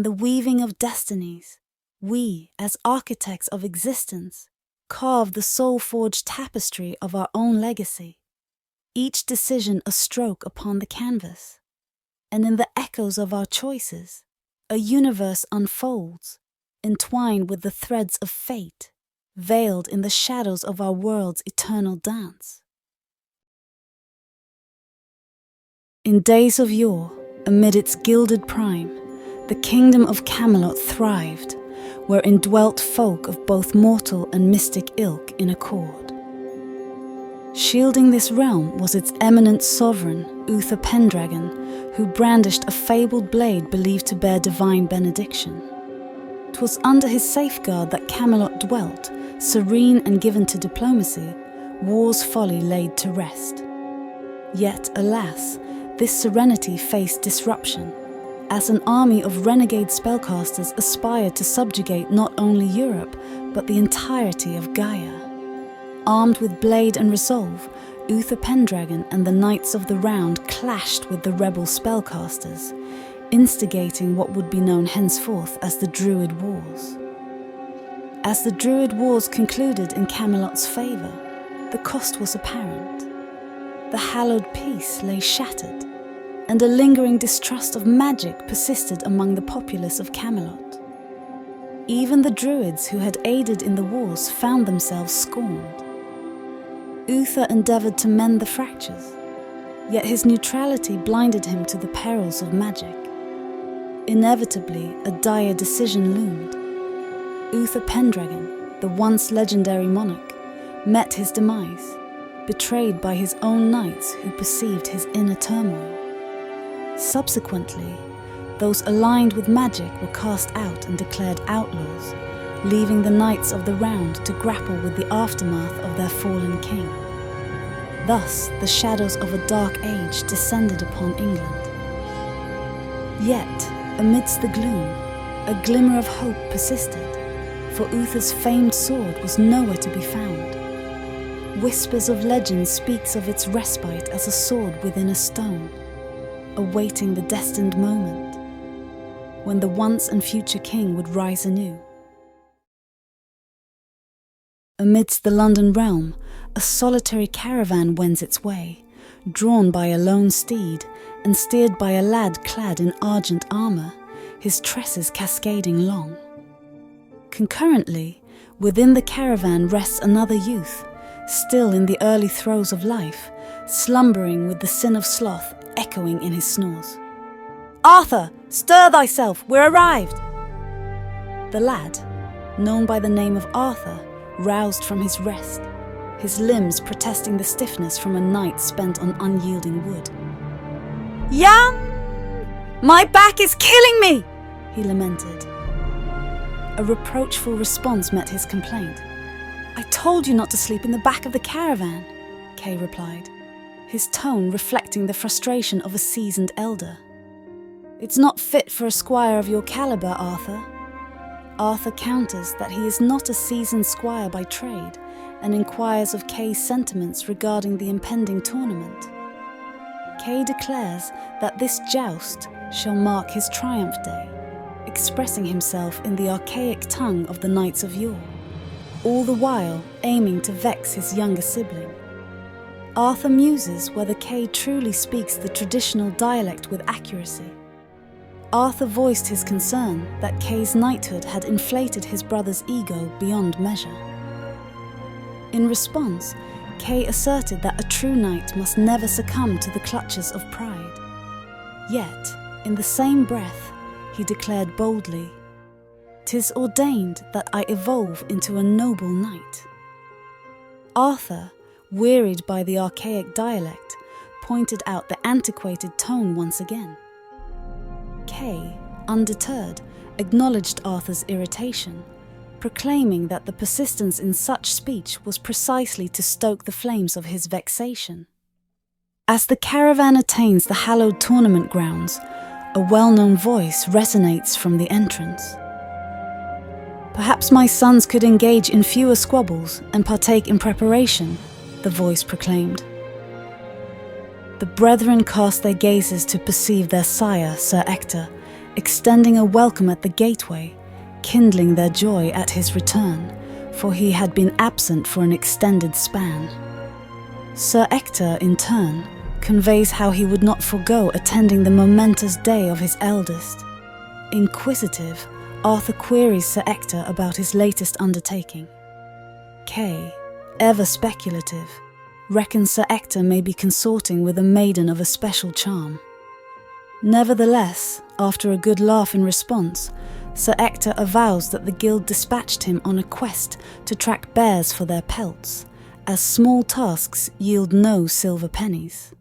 in the weaving of destinies, we, as architects of existence, carve the soul-forged tapestry of our own legacy, each decision a stroke upon the canvas. And in the echoes of our choices, a universe unfolds, entwined with the threads of fate, veiled in the shadows of our world's eternal dance. In days of yore, amid its gilded prime, the kingdom of Camelot thrived, wherein dwelt folk of both mortal and mystic ilk in accord. Shielding this realm was its eminent sovereign, Arthur Pendragon, who brandished a fabled blade believed to bear divine benediction. 'Twas under his safeguard that Camelot dwelt, serene and given to diplomacy, war's folly laid to rest. Yet, alas, this serenity faced disruption, as an army of renegade spellcasters aspired to subjugate not only Europe, but the entirety of Gaia. Armed with blade and resolve, Arthur Pendragon and the Knights of the Round clashed with the rebel spellcasters, instigating what would be known henceforth as the Druid Wars. As the Druid Wars concluded in Camelot's favour, the cost was apparent. The hallowed peace lay shattered, and a lingering distrust of magic persisted among the populace of Camelot. Even the Druids who had aided in the wars found themselves scorned. Arthur endeavoured to mend the fractures, yet his neutrality blinded him to the perils of magic. Inevitably, a dire decision loomed. Arthur Pendragon, the once legendary monarch, met his demise, betrayed by his own knights who perceived his inner turmoil. Subsequently, those aligned with magic were cast out and declared outlaws, leaving the Knights of the Round to grapple with the aftermath of their fallen king. Thus, the shadows of a dark age descended upon England. Yet, amidst the gloom, a glimmer of hope persisted, for Arthur's famed sword was nowhere to be found. Whispers of legend speaks of its respite as a sword within a stone, awaiting the destined moment, when the once and future king would rise anew. Amidst the London realm, a solitary caravan wends its way, drawn by a lone steed and steered by a lad clad in argent armour, his tresses cascading long. Concurrently, within the caravan rests another youth, still in the early throes of life, slumbering with the sin of sloth echoing in his snores. "Arthur, stir thyself, we're arrived!" The lad, known by the name of Arthur, roused from his rest, his limbs protesting the stiffness from a night spent on unyielding wood. "Young! My back is killing me!" he lamented. A reproachful response met his complaint. "I told you not to sleep in the back of the caravan," Kay replied, his tone reflecting the frustration of a seasoned elder. "It's not fit for a squire of your calibre, Arthur." Arthur counters that he is not a seasoned squire by trade and inquires of Kay's sentiments regarding the impending tournament. Kay declares that this joust shall mark his triumph day, expressing himself in the archaic tongue of the knights of yore, all the while aiming to vex his younger sibling. Arthur muses whether Kay truly speaks the traditional dialect with accuracy. Arthur voiced his concern that Kay's knighthood had inflated his brother's ego beyond measure. In response, Kay asserted that a true knight must never succumb to the clutches of pride. Yet, in the same breath, he declared boldly, "'Tis ordained that I evolve into a noble knight." Arthur, wearied by the archaic dialect, pointed out the antiquated tone once again. Kay, undeterred, acknowledged Arthur's irritation, proclaiming that the persistence in such speech was precisely to stoke the flames of his vexation. As the caravan attains the hallowed tournament grounds, a well-known voice resonates from the entrance. "Perhaps my sons could engage in fewer squabbles and partake in preparation," the voice proclaimed. The brethren cast their gazes to perceive their sire, Sir Ector, extending a welcome at the gateway, kindling their joy at his return, for he had been absent for an extended span. Sir Ector, in turn, conveys how he would not forego attending the momentous day of his eldest. Inquisitive, Arthur queries Sir Ector about his latest undertaking. Kay, ever speculative, reckons Sir Ector may be consorting with a maiden of a special charm. Nevertheless, after a good laugh in response, Sir Ector avows that the guild dispatched him on a quest to track bears for their pelts, as small tasks yield no silver pennies.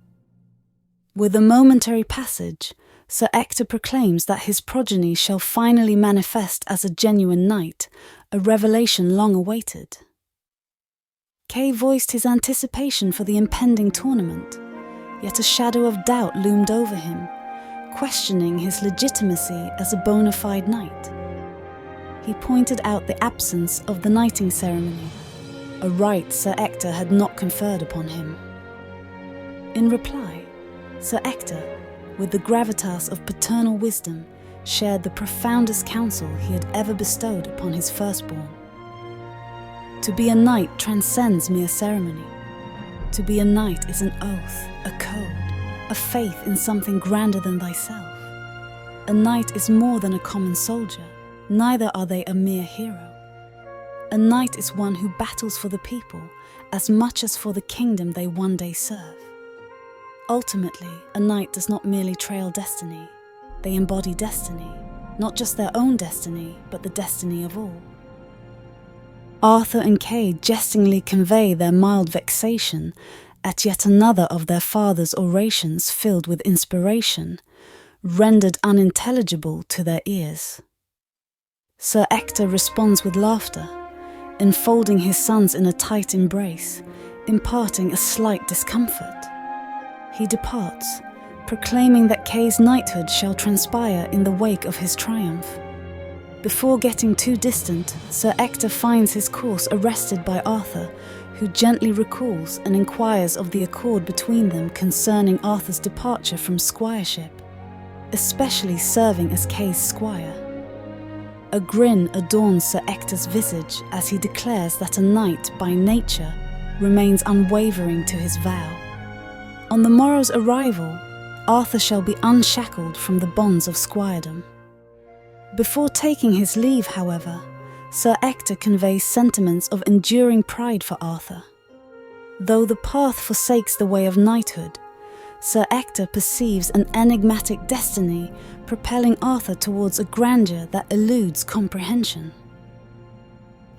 With a momentary passage, Sir Ector proclaims that his progeny shall finally manifest as a genuine knight, a revelation long awaited. Kay voiced his anticipation for the impending tournament, yet a shadow of doubt loomed over him, questioning his legitimacy as a bona fide knight. He pointed out the absence of the knighting ceremony, a rite Sir Ector had not conferred upon him. In reply, Sir Ector, with the gravitas of paternal wisdom, shared the profoundest counsel he had ever bestowed upon his firstborn. To be a knight transcends mere ceremony. To be a knight is an oath, a code, a faith in something grander than thyself. A knight is more than a common soldier, neither are they a mere hero. A knight is one who battles for the people as much as for the kingdom they one day serve. Ultimately, a knight does not merely trail destiny. They embody destiny, not just their own destiny, but the destiny of all. Arthur and Kay jestingly convey their mild vexation at yet another of their father's orations filled with inspiration, rendered unintelligible to their ears. Sir Ector responds with laughter, enfolding his sons in a tight embrace, imparting a slight discomfort. He departs, proclaiming that Kay's knighthood shall transpire in the wake of his triumph. Before getting too distant, Sir Ector finds his course arrested by Arthur, who gently recalls and inquires of the accord between them concerning Arthur's departure from squireship, especially serving as Kay's squire. A grin adorns Sir Ector's visage as he declares that a knight by nature remains unwavering to his vow. On the morrow's arrival, Arthur shall be unshackled from the bonds of squiredom. Before taking his leave, however, Sir Ector conveys sentiments of enduring pride for Arthur. Though the path forsakes the way of knighthood, Sir Ector perceives an enigmatic destiny propelling Arthur towards a grandeur that eludes comprehension.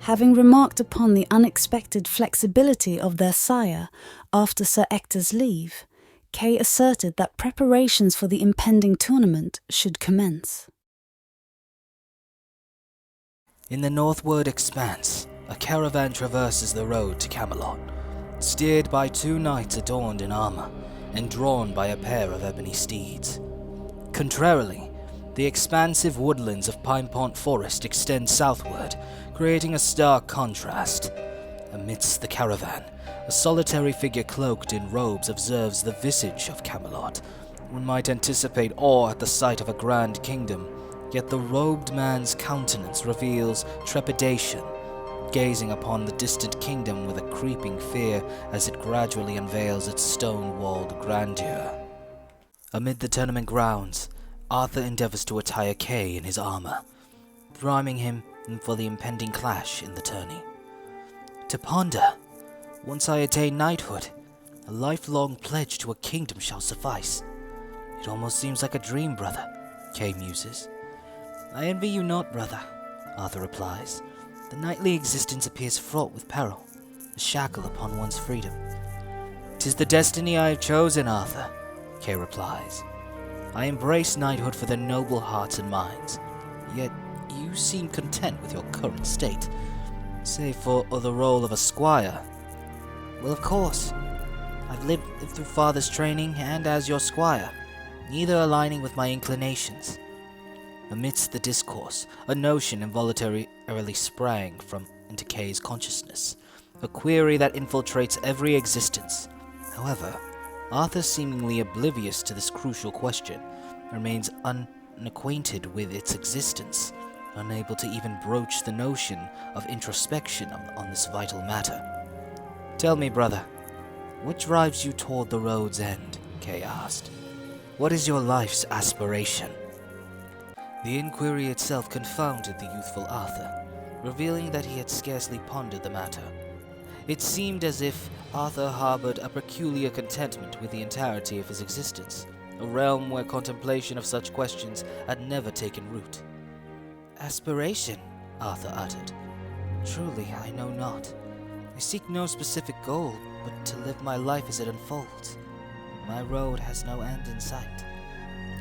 Having remarked upon the unexpected flexibility of their sire after Sir Ector's leave, Kay asserted that preparations for the impending tournament should commence. In the northward expanse, a caravan traverses the road to Camelot, steered by two knights adorned in armor and drawn by a pair of ebony steeds. Contrarily, the expansive woodlands of Pinepont Forest extend southward, creating a stark contrast. Amidst the caravan, a solitary figure cloaked in robes observes the visage of Camelot. One might anticipate awe at the sight of a grand kingdom, yet the robed man's countenance reveals trepidation, gazing upon the distant kingdom with a creeping fear as it gradually unveils its stone-walled grandeur. Amid the tournament grounds, Arthur endeavors to attire Kay in his armor, priming him for the impending clash in the tourney. To ponder, once I attain knighthood, a lifelong pledge to a kingdom shall suffice. It almost seems like a dream, brother, Kay muses. I envy you not, brother, Arthur replies. The knightly existence appears fraught with peril, a shackle upon one's freedom. 'Tis the destiny I have chosen, Arthur, Kay replies. I embrace knighthood for their noble hearts and minds, yet you seem content with your current state, save for the role of a squire. Well, of course, I've lived through father's training and as your squire, neither aligning with my inclinations. Amidst the discourse, a notion involuntarily sprang into Kay's consciousness, a query that infiltrates every existence. However, Arthur, seemingly oblivious to this crucial question, remains unacquainted with its existence, unable to even broach the notion of introspection on this vital matter. "Tell me, brother, what drives you toward the road's end?" Kay asked. "What is your life's aspiration?" The inquiry itself confounded the youthful Arthur, revealing that he had scarcely pondered the matter. It seemed as if Arthur harbored a peculiar contentment with the entirety of his existence, a realm where contemplation of such questions had never taken root. "Aspiration," Arthur uttered. "Truly, I know not. I seek no specific goal, but to live my life as it unfolds. My road has no end in sight."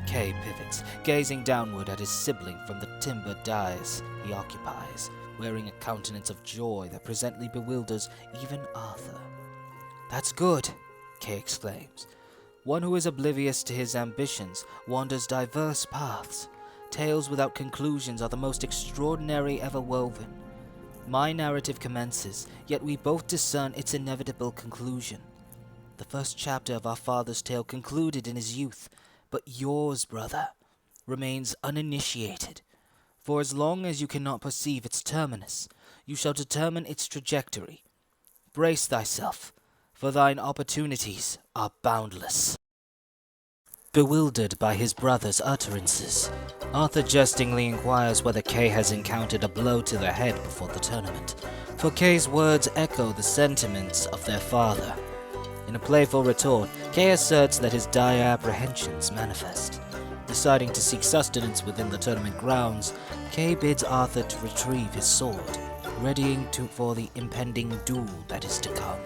Kay pivots, gazing downward at his sibling from the timber dais he occupies, wearing a countenance of joy that presently bewilders even Arthur. "That's good," Kay exclaims. "One who is oblivious to his ambitions wanders diverse paths. Tales without conclusions are the most extraordinary ever woven. My narrative commences, yet we both discern its inevitable conclusion. The first chapter of our father's tale concluded in his youth, but yours, brother, remains uninitiated. For as long as you cannot perceive its terminus, you shall determine its trajectory. Brace thyself, for thine opportunities are boundless." Bewildered by his brother's utterances, Arthur jestingly inquires whether Kay has encountered a blow to the head before the tournament, for Kay's words echo the sentiments of their father. In a playful retort, Kay asserts that his dire apprehensions manifest. Deciding to seek sustenance within the tournament grounds, Kay bids Arthur to retrieve his sword, readying for the impending duel that is to come.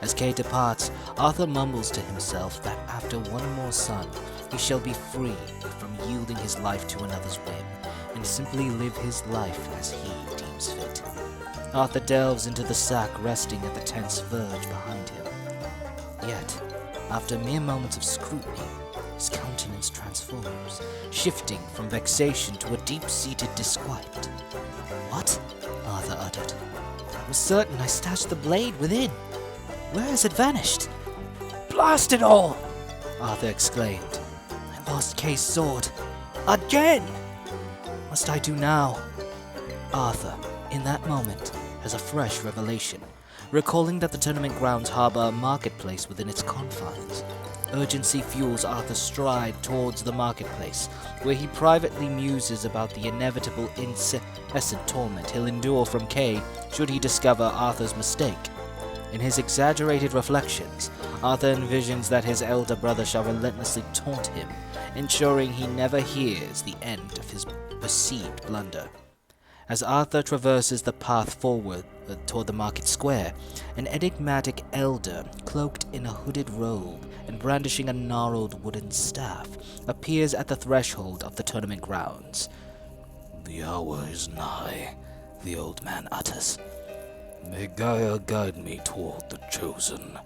As Kay departs, Arthur mumbles to himself that after one more son, he shall be free from yielding his life to another's whim, and simply live his life as he deems fit. Arthur delves into the sack resting at the tent's verge behind him. Yet, after mere moments of scrutiny, his countenance transforms, shifting from vexation to a deep-seated disquiet. "What?" Arthur uttered. "I was certain I stashed the blade within. Where has it vanished?" "Blast it all!" Arthur exclaimed. "I lost Kay's sword. Again! What must I do now?" Arthur, in that moment, has a fresh revelation, recalling that the tournament grounds harbor a marketplace within its confines. Urgency fuels Arthur's stride towards the marketplace, where he privately muses about the inevitable incessant torment he'll endure from Kay should he discover Arthur's mistake. In his exaggerated reflections, Arthur envisions that his elder brother shall relentlessly taunt him, ensuring he never hears the end of his perceived blunder. As Arthur traverses the path forward toward the market square, an enigmatic elder, cloaked in a hooded robe and brandishing a gnarled wooden staff, appears at the threshold of the tournament grounds. "The hour is nigh," the old man utters. "May Gaia guide me toward the chosen."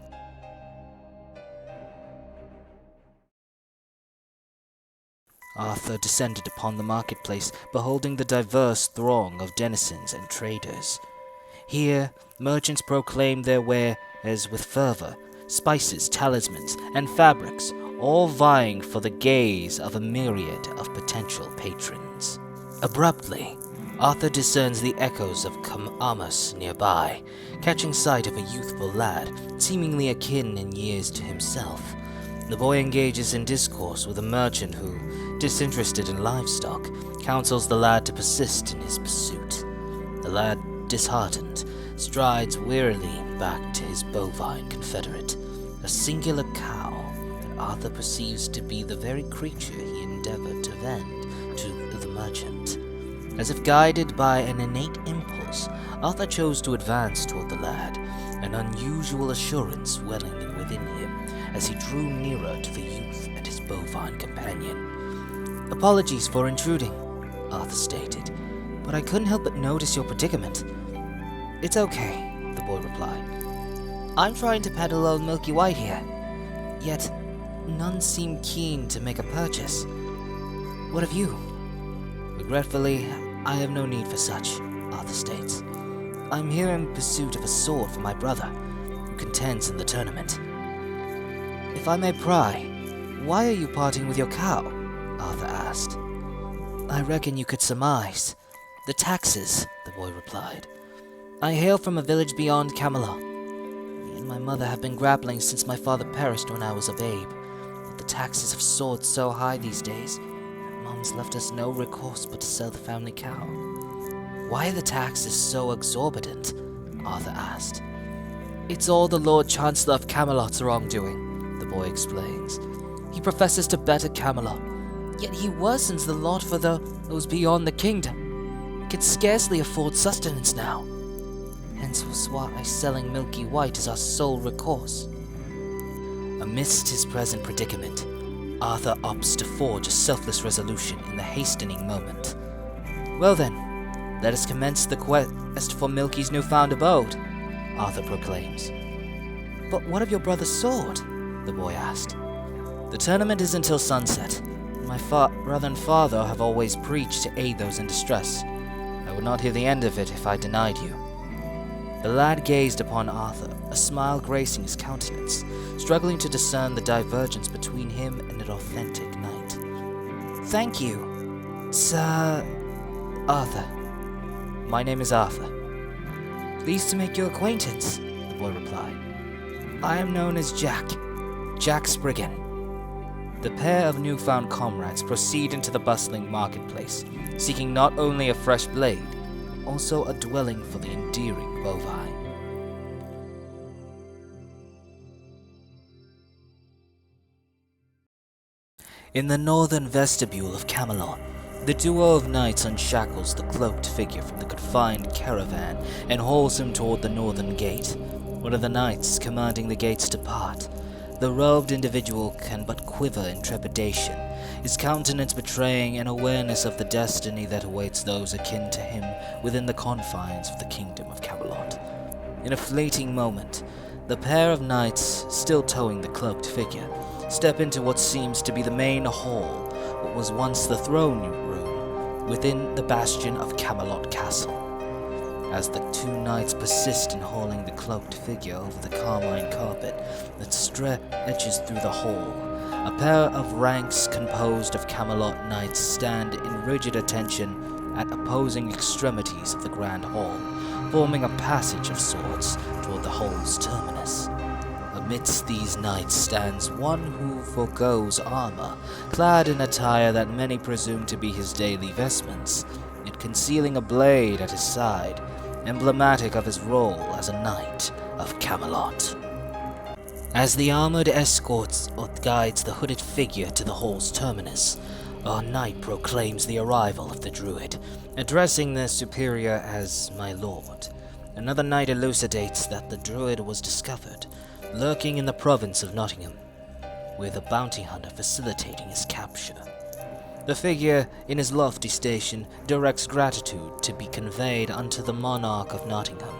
Arthur descended upon the marketplace, beholding the diverse throng of denizens and traders. Here, merchants proclaimed their wares with fervor, spices, talismans, and fabrics, all vying for the gaze of a myriad of potential patrons. Abruptly, Arthur discerns the echoes of commerce nearby, catching sight of a youthful lad, seemingly akin in years to himself. The boy engages in discourse with a merchant who, disinterested in livestock, counsels the lad to persist in his pursuit. The lad, disheartened, strides wearily back to his bovine confederate, a singular cow that Arthur perceives to be the very creature he endeavored to vend to the merchant. As if guided by an innate impulse, Arthur chose to advance toward the lad, an unusual assurance welling within him as he drew nearer to the youth and his bovine companion. "Apologies for intruding," Arthur stated, "but I couldn't help but notice your predicament." "It's okay," the boy replied. "I'm trying to peddle old Milky White here, yet none seem keen to make a purchase. What of you?" "Regretfully, I have no need for such," Arthur states. "I'm here in pursuit of a sword for my brother, who contends in the tournament." "If I may pry, why are you parting with your cow?" Arthur asked. I reckon you could surmise. The taxes, the boy replied. I hail from a village beyond Camelot. Me and my mother have been grappling since my father perished when I was a babe. But the taxes have soared so high these days that Mom's left us no recourse but to sell the family cow. Why are the taxes so exorbitant? Arthur asked. It's all the Lord Chancellor of Camelot's wrongdoing, the boy explains. He professes to better Camelot, yet he worsens the lot for those beyond the kingdom. He can scarcely afford sustenance now. Hence was why selling milky white is our sole recourse. Amidst his present predicament, Arthur opts to forge a selfless resolution in the hastening moment. Well then, let us commence the quest for Milky's newfound abode, Arthur proclaims. But what of your brother's sword? The boy asked. The tournament is until sunset. My brother and father have always preached to aid those in distress. I would not hear the end of it if I denied you. The lad gazed upon Arthur, a smile gracing his countenance, struggling to discern the divergence between him and an authentic knight. Thank you, Sir Arthur. My name is Arthur. Pleased to make your acquaintance, the boy replied. I am known as Jack Spriggan. The pair of newfound comrades proceed into the bustling marketplace, seeking not only a fresh blade, also a dwelling for the endearing bovine. In the northern vestibule of Camelot, the duo of knights unshackles the cloaked figure from the confined caravan and hauls him toward the northern gate. One of the knights commanding the gates depart. The robed individual can but quiver in trepidation, his countenance betraying an awareness of the destiny that awaits those akin to him within the confines of the kingdom of Camelot. In a fleeting moment, the pair of knights, still towing the cloaked figure, step into what seems to be the main hall, what was once the throne room, within the bastion of Camelot Castle. As the two knights persist in hauling the cloaked figure over the carmine carpet that stretches through the hall, a pair of ranks composed of Camelot knights stand in rigid attention at opposing extremities of the grand hall, forming a passage of sorts toward the hall's terminus. Amidst these knights stands one who forgoes armor, clad in attire that many presume to be his daily vestments, yet concealing a blade at his side, emblematic of his role as a knight of Camelot. As the armored escort guides the hooded figure to the hall's terminus, our knight proclaims the arrival of the druid, addressing their superior as my lord. Another knight elucidates that the druid was discovered, lurking in the province of Nottingham, with a bounty hunter facilitating his capture. The figure, in his lofty station, directs gratitude to be conveyed unto the monarch of Nottingham.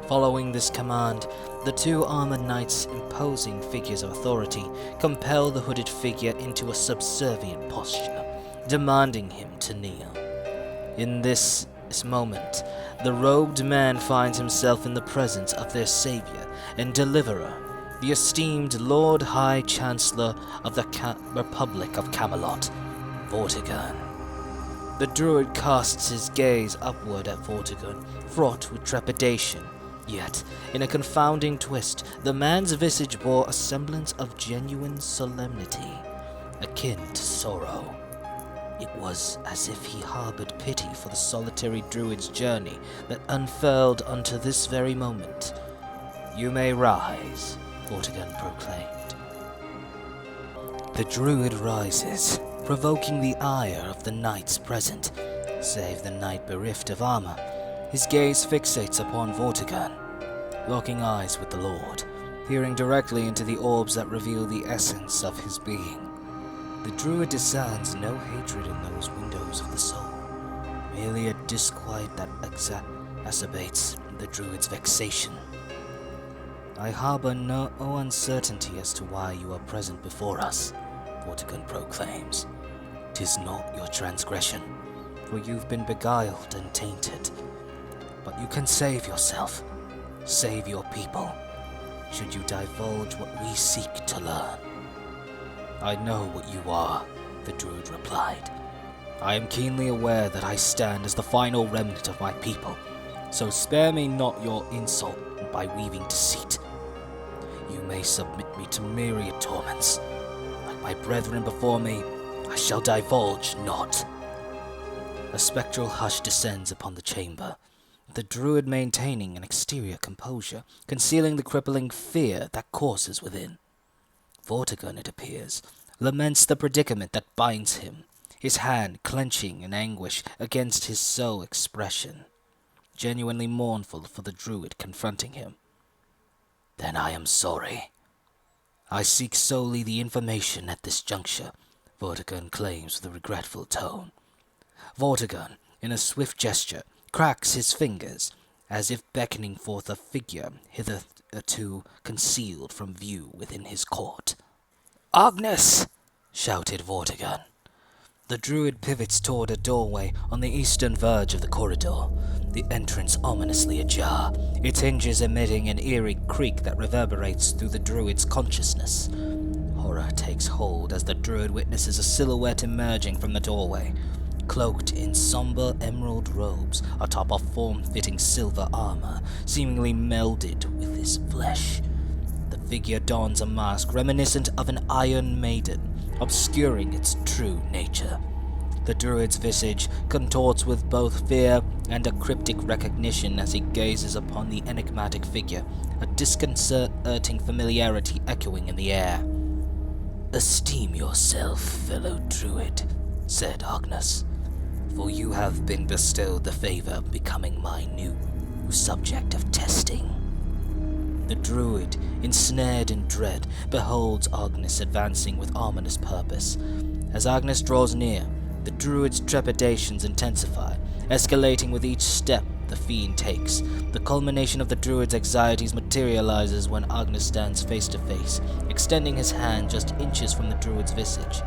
Following this command, the two armored knights, imposing figures of authority, compel the hooded figure into a subservient posture, demanding him to kneel. In this moment, the robed man finds himself in the presence of their savior and deliverer, the esteemed Lord High Chancellor of the Republic of Camelot, Vortigern. The druid casts his gaze upward at Vortigern, fraught with trepidation. Yet, in a confounding twist, the man's visage bore a semblance of genuine solemnity, akin to sorrow. It was as if he harbored pity for the solitary druid's journey that unfurled unto this very moment. You may rise, Vortigern proclaimed. The druid rises, provoking the ire of the knights present, save the knight bereft of armor. His gaze fixates upon Vortigern, locking eyes with the lord, peering directly into the orbs that reveal the essence of his being. The druid discerns no hatred in those windows of the soul, merely a disquiet that exacerbates the druid's vexation. I harbor no uncertainty as to why you are present before us, Vortigern proclaims. 'Tis not your transgression, for you've been beguiled and tainted. But you can save yourself, save your people, should you divulge what we seek to learn. I know what you are, the druid replied. I am keenly aware that I stand as the final remnant of my people, so spare me not your insult by weaving deceit. You may submit me to myriad torments. Like my brethren before me, I shall divulge not. A spectral hush descends upon the chamber, the druid maintaining an exterior composure, concealing the crippling fear that courses within. Vortigern, it appears, laments the predicament that binds him, his hand clenching in anguish against his sole expression, genuinely mournful for the druid confronting him. Then I am sorry. I seek solely the information at this juncture, Vortigern claims with a regretful tone. Vortigern, in a swift gesture, cracks his fingers, as if beckoning forth a figure hitherto concealed from view within his court. "Agnes!" shouted Vortigern. The druid pivots toward a doorway on the eastern verge of the corridor, the entrance ominously ajar, its hinges emitting an eerie creak that reverberates through the druid's consciousness. Horror takes hold as the druid witnesses a silhouette emerging from the doorway, cloaked in somber emerald robes atop a form-fitting silver armor, seemingly melded with his flesh. The figure dons a mask reminiscent of an iron maiden, obscuring its true nature. The druid's visage contorts with both fear and a cryptic recognition as he gazes upon the enigmatic figure, a disconcerting familiarity echoing in the air. "Esteem yourself, fellow druid," said Agnes, "for you have been bestowed the favor of becoming my new subject of testing." The druid, ensnared in dread, beholds Agnes advancing with ominous purpose. As Agnes draws near, the druid's trepidations intensify, escalating with each step the fiend takes. The culmination of the druid's anxieties materializes when Agnes stands face to face, extending his hand just inches from the druid's visage.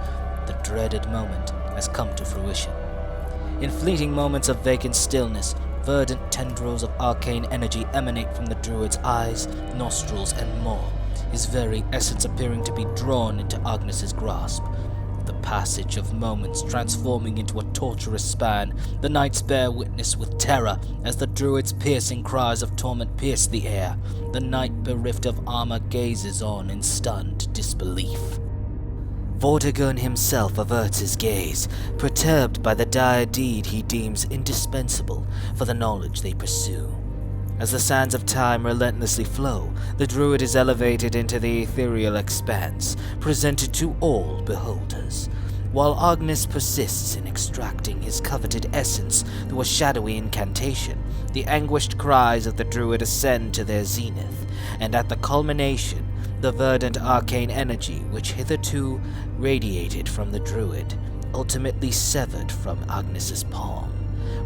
The dreaded moment has come to fruition. In fleeting moments of vacant stillness, verdant tendrils of arcane energy emanate from the druid's eyes, nostrils, and maw, his very essence appearing to be drawn into Agnes's grasp. The passage of moments transforming into a torturous span, the knights bear witness with terror as the druid's piercing cries of torment pierce the air. The knight bereft of armor gazes on in stunned disbelief. Vortigern himself averts his gaze, perturbed by the dire deed he deems indispensable for the knowledge they pursue. As the sands of time relentlessly flow, the druid is elevated into the ethereal expanse, presented to all beholders. While Agnes persists in extracting his coveted essence through a shadowy incantation, the anguished cries of the druid ascend to their zenith, and at the culmination, the verdant arcane energy which hitherto radiated from the druid, ultimately severed from Agnes's palm,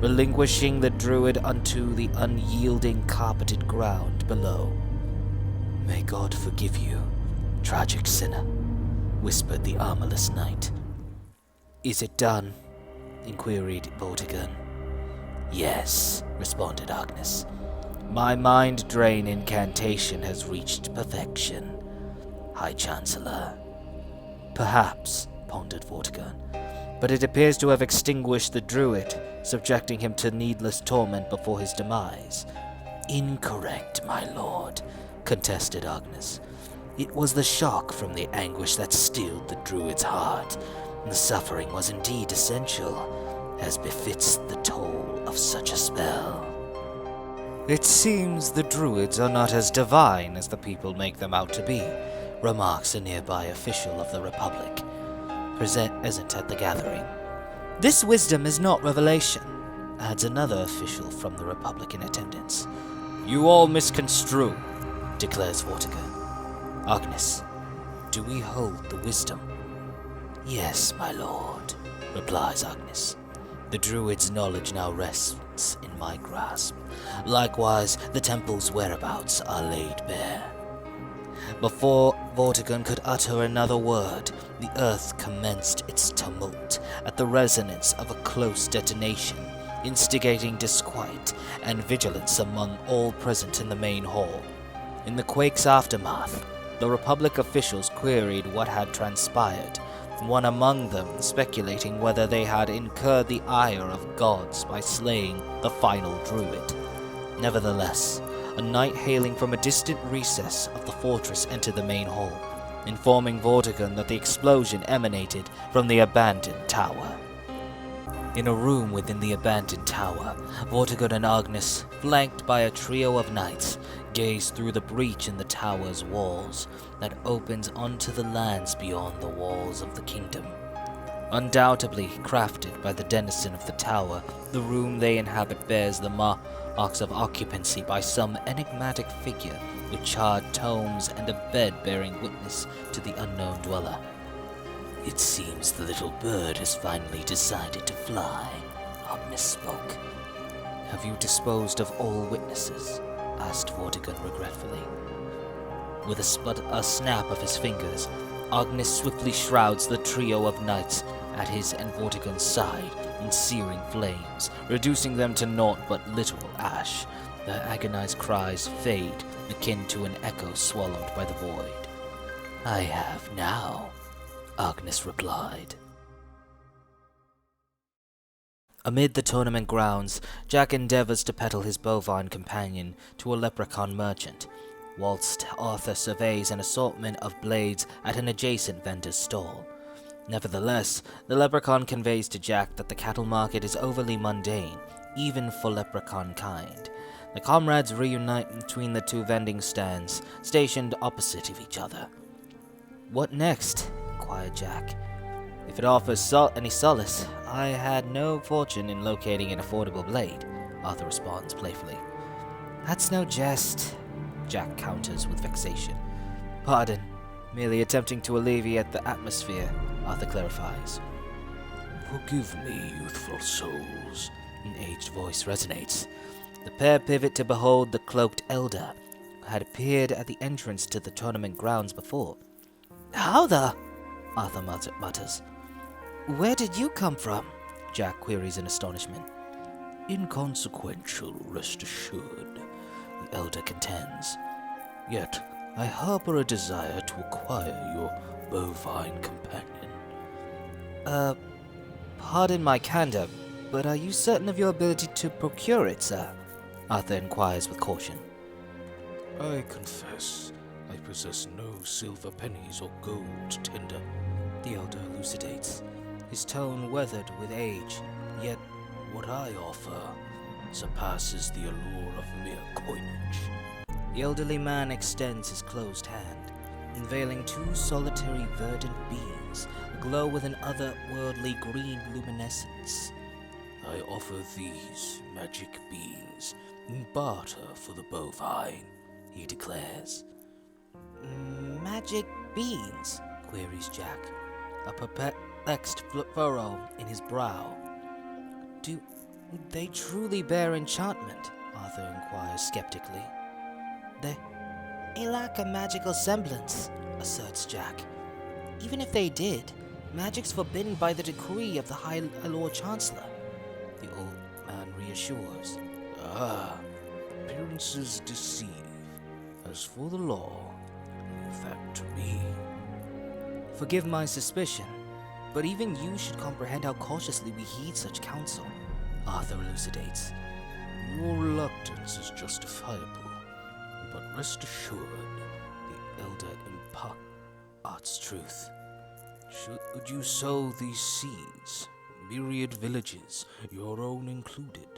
relinquishing the druid unto the unyielding carpeted ground below. "May God forgive you, tragic sinner," whispered the armorless knight. "Is it done?" inquired Vortigern. "Yes," responded Agnes. "My mind drain incantation has reached perfection, High Chancellor." "Perhaps," pondered Vortigern, "but it appears to have extinguished the druid, subjecting him to needless torment before his demise." "Incorrect, my lord," contested Agnes. "It was the shock from the anguish that stilled the druid's heart. The suffering was indeed essential, as befits the toll of such a spell." "It seems the druids are not as divine as the people make them out to be," remarks a nearby official of the Republic, present at the gathering. "This wisdom is not revelation," adds another official from the Republic in attendance. "You all misconstrue," declares Vortigern. "Agnes, do we hold the wisdom?" "Yes, my lord," replies Agnes. "The druid's knowledge now rests in my grasp. Likewise, the temple's whereabouts are laid bare." Before Vortigern could utter another word, the earth commenced its tumult at the resonance of a close detonation, instigating disquiet and vigilance among all present in the main hall. In the quake's aftermath, the Republic officials queried what had transpired, one among them speculating whether they had incurred the ire of gods by slaying the final druid. Nevertheless, a knight hailing from a distant recess of the fortress entered the main hall, informing Vortigern that the explosion emanated from the abandoned tower. In a room within the abandoned tower, Vortigern and Agnes, flanked by a trio of knights, gazed through the breach in the tower's walls that opens onto the lands beyond the walls of the kingdom. Undoubtedly crafted by the denizen of the tower, the room they inhabit bears the marks of occupancy by some enigmatic figure with charred tomes and a bed bearing witness to the unknown dweller. "It seems the little bird has finally decided to fly," Agnes spoke. "Have you disposed of all witnesses?" asked Vortigern regretfully. With a snap of his fingers, Agnes swiftly shrouds the trio of knights at his and Vortigern's side in searing flames, reducing them to naught but literal ash. Their agonized cries fade, akin to an echo swallowed by the void. "I have now," Agnes replied. Amid the tournament grounds, Jack endeavors to peddle his bovine companion to a leprechaun merchant, whilst Arthur surveys an assortment of blades at an adjacent vendor's stall. Nevertheless, the leprechaun conveys to Jack that the cattle market is overly mundane, even for leprechaun kind. The comrades reunite between the two vending stands, stationed opposite of each other. "What next?" inquired Jack. "If it offers any solace, I had no fortune in locating an affordable blade," Arthur responds playfully. "That's no jest," Jack counters with vexation. "Pardon, merely attempting to alleviate the atmosphere," Arthur clarifies. "Forgive me, youthful souls," an aged voice resonates. The pair pivot to behold the cloaked elder, who had appeared at the entrance to the tournament grounds before. "How the—" Arthur mutters. "Where did you come from?" Jack queries in astonishment. "Inconsequential, rest assured," the elder contends. "Yet I harbor a desire to acquire your bovine companion." Pardon my candor, but are you certain of your ability to procure it, sir?" Arthur inquires with caution. "I confess I possess no silver pennies or gold tender," the elder elucidates, his tone weathered with age, yet "what I offer surpasses the allure of mere coinage." the elderly man extends his closed hand, unveiling two solitary verdant beings, aglow with an otherworldly green luminescence. "I offer these magic beings in barter for the bovine," he declares. "Magic beans?" queries Jack, a perplexed furrow in his brow. "Do they truly bear enchantment?" Arthur inquires skeptically. They lack a magical semblance," asserts Jack. "Even if they did, magic's forbidden by the decree of the High Lord Chancellor," the old man reassures. "Ah, appearances deceive. As for the law, leave that to me." "Forgive my suspicion, but even you should comprehend how cautiously we heed such counsel," Arthur elucidates. "Your reluctance is justifiable, but rest assured," the elder imparts truth. "Should you sow these seeds, myriad villages, your own included,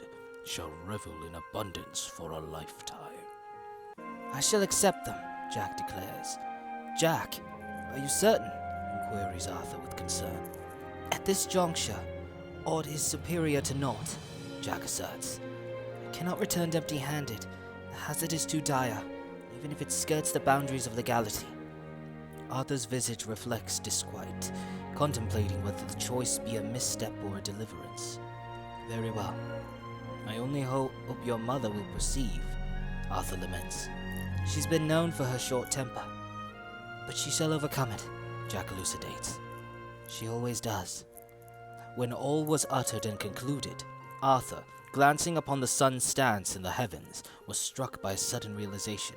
shall revel in abundance for a lifetime." "I shall accept them," Jack declares. "Jack, are you certain?" inquires Arthur with concern. "At this juncture, aught is superior to naught," Jack asserts. "I cannot return empty-handed. The hazard is too dire, even if it skirts the boundaries of legality." Arthur's visage reflects disquiet, contemplating whether the choice be a misstep or a deliverance. "Very well. I only hope your mother will perceive," Arthur laments. "She's been known for her short temper, but she shall overcome it," Jack elucidates. "She always does." When all was uttered and concluded, Arthur, glancing upon the sun's stance in the heavens, was struck by a sudden realization.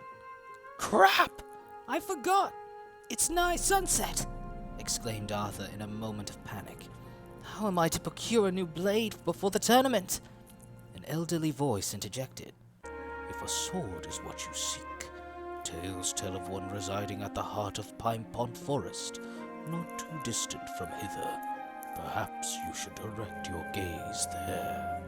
"Crap! I forgot! It's nigh sunset!" exclaimed Arthur in a moment of panic. "How am I to procure a new blade before the tournament?" An elderly voice interjected. If a sword is what you seek, tales tell of one residing at the heart of Pine Pond Forest, not too distant from hither. Perhaps you should direct your gaze there.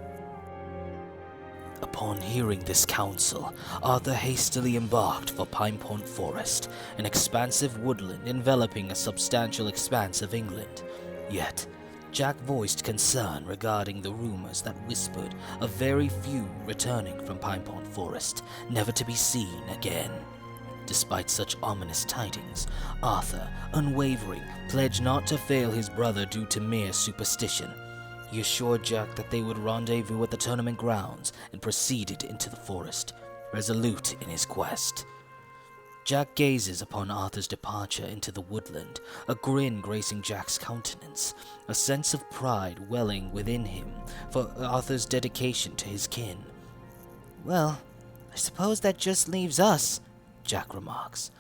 Upon hearing this counsel, Arthur hastily embarked for Pine Pond Forest, an expansive woodland enveloping a substantial expanse of England. Yet, Jack voiced concern regarding the rumors that whispered of very few returning from Pine Pond Forest, never to be seen again. Despite such ominous tidings, Arthur, unwavering, pledged not to fail his brother due to mere superstition. He assured Jack that they would rendezvous at the tournament grounds and proceeded into the forest, resolute in his quest. Jack gazes upon Arthur's departure into the woodland, a grin gracing Jack's countenance, a sense of pride welling within him for Arthur's dedication to his kin. "Well, I suppose that just leaves us," Jack remarks.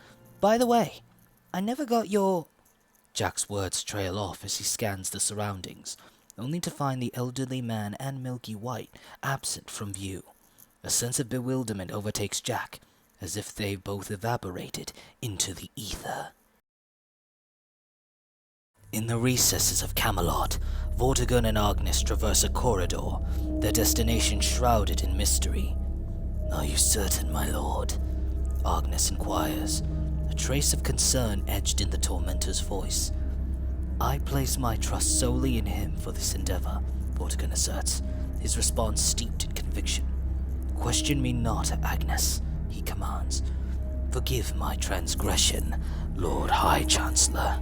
"By the way, I never got your—" Jack's words trail off as he scans the surroundings, only to find the elderly man and Milky White absent from view. A sense of bewilderment overtakes Jack, as if they both evaporated into the ether. In the recesses of Camelot, Vortigern and Agnes traverse a corridor, their destination shrouded in mystery. "Are you certain, my lord?" Agnes inquires, a trace of concern etched in the tormentor's voice. "I place my trust solely in him for this endeavor," Vortigern asserts, his response steeped in conviction. "Question me not, Agnes," he commands. "Forgive my transgression, Lord High Chancellor,"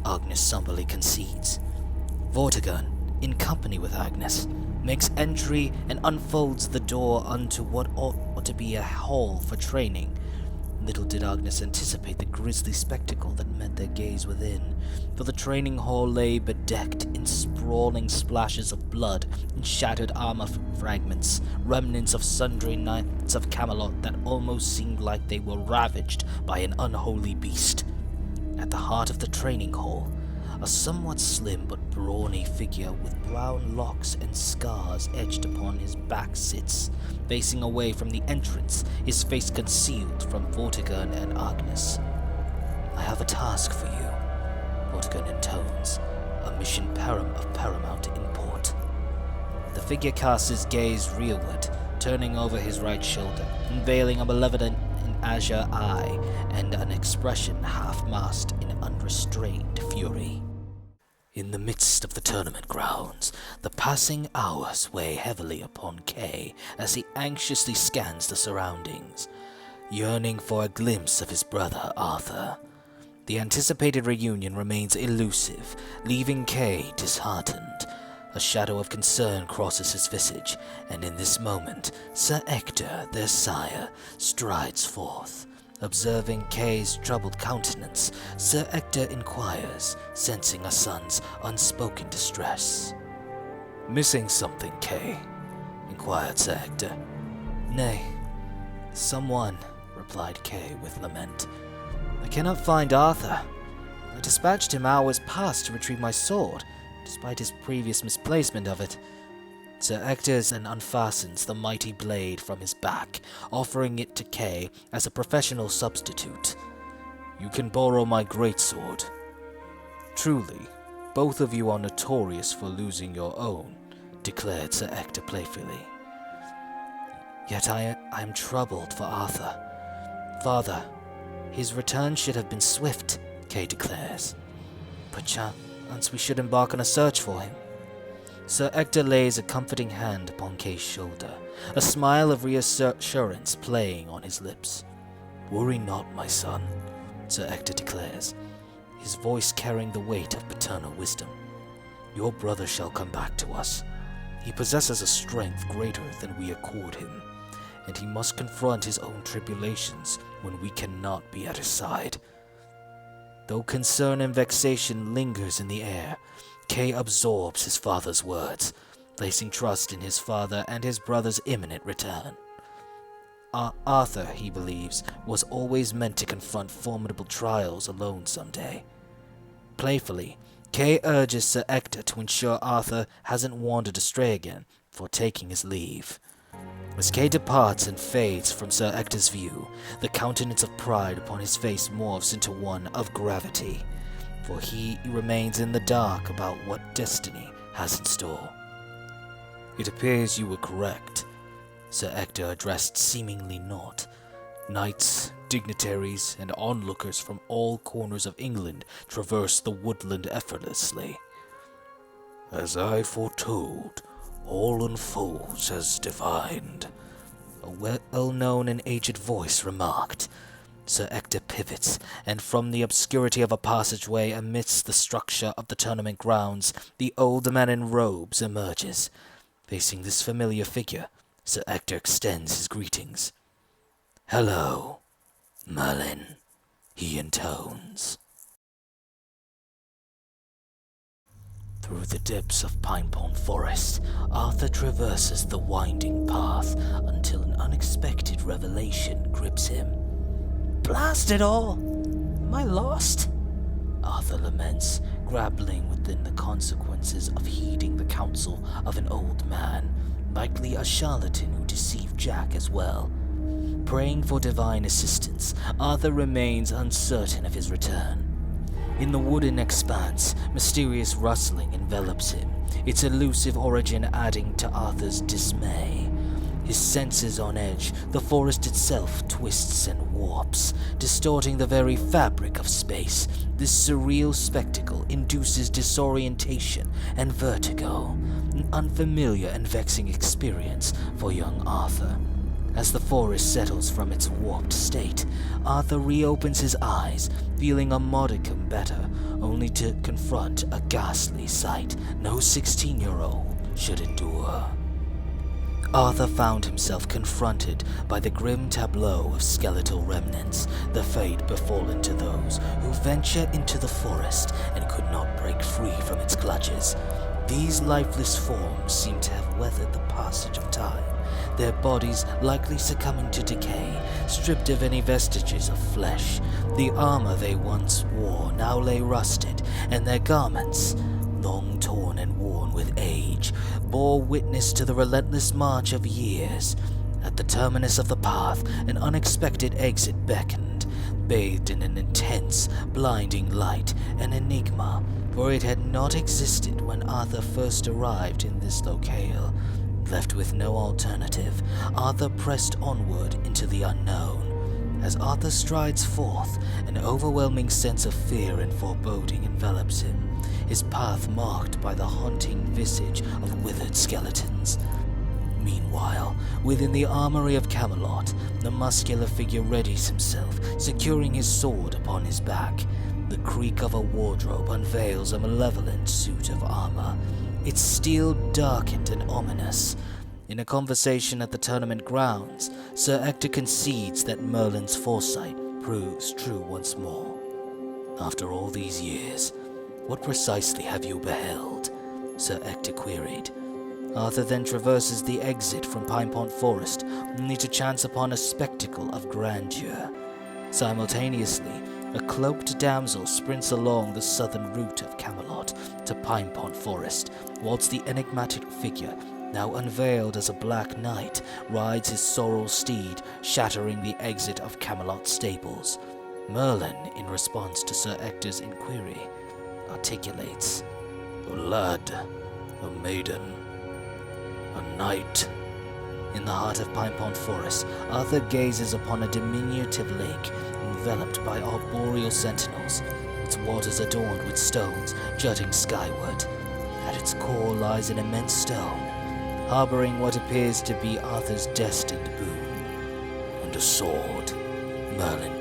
Agnes somberly concedes. Vortigern, in company with Agnes, makes entry and unfolds the door unto what ought to be a hall for training. Little did Agnes anticipate the grisly spectacle that met their gaze within, for the training hall lay bedecked in sprawling splashes of blood and shattered armor fragments, remnants of sundry knights of Camelot that almost seemed like they were ravaged by an unholy beast. At the heart of the training hall, a somewhat slim but brawny figure with brown locks and scars etched upon his back sits, facing away from the entrance, his face concealed from Vortigern and Agnes. "I have a task for you," Vortigern intones, "a mission of paramount import." The figure casts his gaze rearward, turning over his right shoulder, unveiling a malevolent and azure eye and an expression half-masked in unrestrained fury. In the midst of the tournament grounds, the passing hours weigh heavily upon Kay as he anxiously scans the surroundings, yearning for a glimpse of his brother Arthur. The anticipated reunion remains elusive, leaving Kay disheartened. A shadow of concern crosses his visage, and in this moment, Sir Ector, their sire, strides forth. Observing Kay's troubled countenance, Sir Ector inquires, sensing a son's unspoken distress. "Missing something, Kay?" inquired Sir Ector. "Nay, someone," replied Kay with lament. "I cannot find Arthur. I dispatched him hours past to retrieve my sword, despite his previous misplacement of it." Sir Ector unfastens the mighty blade from his back, offering it to Kay as a professional substitute. "You can borrow my greatsword." "Truly, both of you are notorious for losing your own," declared Sir Ector playfully. "Yet I am troubled for Arthur. Father, his return should have been swift," Kay declares. "Perchance we should embark on a search for him." Sir Ector lays a comforting hand upon Kay's shoulder, a smile of reassurance playing on his lips. "Worry not, my son," Sir Ector declares, his voice carrying the weight of paternal wisdom. "Your brother shall come back to us. He possesses a strength greater than we accord him, and he must confront his own tribulations when we cannot be at his side." Though concern and vexation lingers in the air, Kay absorbs his father's words, placing trust in his father and his brother's imminent return. Arthur, he believes, was always meant to confront formidable trials alone someday. Playfully, Kay urges Sir Ector to ensure Arthur hasn't wandered astray again before taking his leave. As Kay departs and fades from Sir Ector's view, the countenance of pride upon his face morphs into one of gravity, for he remains in the dark about what destiny has in store. It appears you were correct, Sir Ector addressed seemingly not. Knights, dignitaries, and onlookers from all corners of England traverse the woodland effortlessly. As I foretold, all unfolds as divined, a well-known and aged voice remarked. Sir Ector pivots, and from the obscurity of a passageway amidst the structure of the tournament grounds, the old man in robes emerges. Facing this familiar figure, Sir Ector extends his greetings. "Hello, Merlin," he intones. Through the depths of Pinepond Forest, Arthur traverses the winding path until an unexpected revelation grips him. "Blast it all! Am I lost?" Arthur laments, grappling within the consequences of heeding the counsel of an old man, likely a charlatan who deceived Jack as well. Praying for divine assistance, Arthur remains uncertain of his return. In the wooden expanse, mysterious rustling envelops him, its elusive origin adding to Arthur's dismay. His senses on edge, the forest itself twists and warps, distorting the very fabric of space. This surreal spectacle induces disorientation and vertigo, an unfamiliar and vexing experience for young Arthur. As the forest settles from its warped state, Arthur reopens his eyes, feeling a modicum better, only to confront a ghastly sight no 16-year-old should endure. Arthur found himself confronted by the grim tableau of skeletal remnants, the fate befallen to those who venture into the forest and could not break free from its clutches. These lifeless forms seem to have weathered the passage of time, their bodies likely succumbing to decay, stripped of any vestiges of flesh. The armor they once wore now lay rusted, and their garments, long torn and worn with age, bore witness to the relentless march of years. At the terminus of the path, an unexpected exit beckoned, bathed in an intense, blinding light, an enigma, for it had not existed when Arthur first arrived in this locale. Left with no alternative, Arthur pressed onward into the unknown. As Arthur strides forth, an overwhelming sense of fear and foreboding envelops him, his path marked by the haunting visage of withered skeletons. Meanwhile, within the armory of Camelot, the muscular figure readies himself, securing his sword upon his back. The creak of a wardrobe unveils a malevolent suit of armor, its steel darkened and ominous. In a conversation at the tournament grounds, Sir Ector concedes that Merlin's foresight proves true once more. "After all these years, what precisely have you beheld?" Sir Ector queried. Arthur then traverses the exit from Pinepond Forest, only to chance upon a spectacle of grandeur. Simultaneously, a cloaked damsel sprints along the southern route of Camelot to Pinepond Forest, whilst the enigmatic figure, now unveiled as a black knight, rides his sorrel steed, shattering the exit of Camelot stables. Merlin, in response to Sir Ector's inquiry, articulates, "A lad, a maiden, a knight." In the heart of Pinepond Forest, Arthur gazes upon a diminutive lake enveloped by arboreal sentinels, its waters adorned with stones jutting skyward. At its core lies an immense stone, harboring what appears to be Arthur's destined boon. "And a sword," Merlin